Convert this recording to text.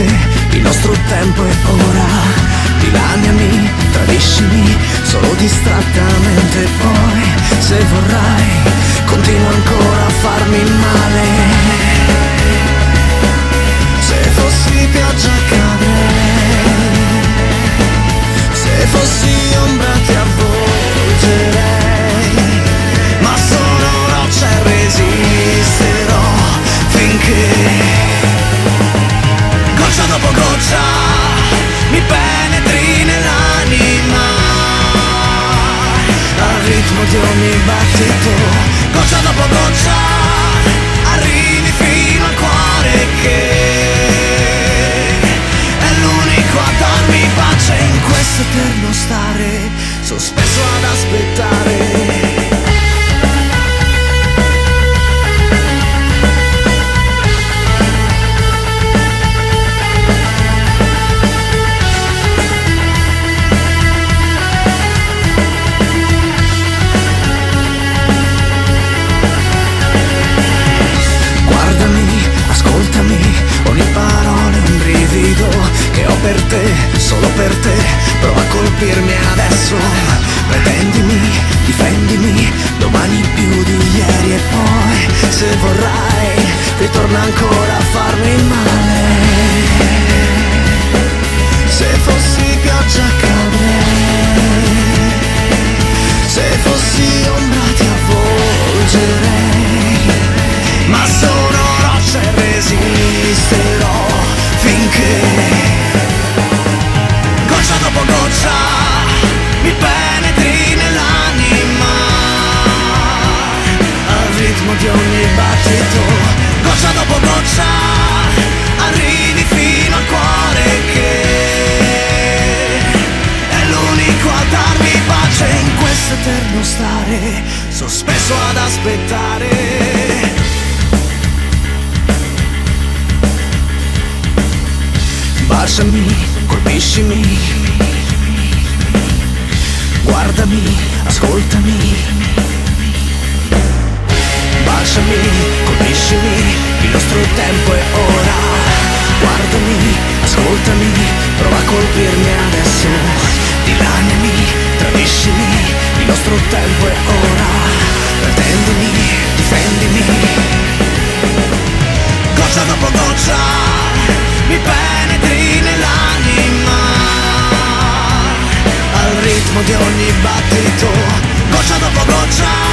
te, il nostro tempo è ora. Dilaniami, tradiscimi, solo distrattamente. Poi, se vorrai, continua ancora a farmi male. Se fossi pioggia cadrei, se fossi ombra ti avvolgerei, ma sono roccia e resisterò finché, goccia dopo goccia, mi penetri nell'anima, al ritmo di ogni battito, goccia dopo goccia, arrivi fino al cuore che è l'unico a darmi pace in questo eterno stare, sospeso ad aspettare. Ogni parola è un brivido che ho per te, solo per te. Prova a colpirmi adesso, pretendimi, difendimi, domani più di ieri. E poi, se vorrai, ritorna ancora a farmi male. Se fossi pioggia cadrei, se fossi ombra ti avvolgerei, ma sono roccia e resisterò finché, goccia dopo goccia, mi penetri nell'anima, al ritmo di ogni battito, goccia dopo goccia, arrivi fino al cuore che è l'unico a darmi pace in questo eterno stare, sospeso ad aspettare. Baciami, colpiscimi, guardami, ascoltami. Baciami, colpiscimi, il nostro tempo è ora. Guardami, ascoltami, prova a colpirmi adesso. Dilaniami, tradiscimi, il nostro tempo è ora. Pretendimi, difendimi, goccia dopo goccia, mi penetri nell'anima, al ritmo di ogni battito, goccia dopo goccia.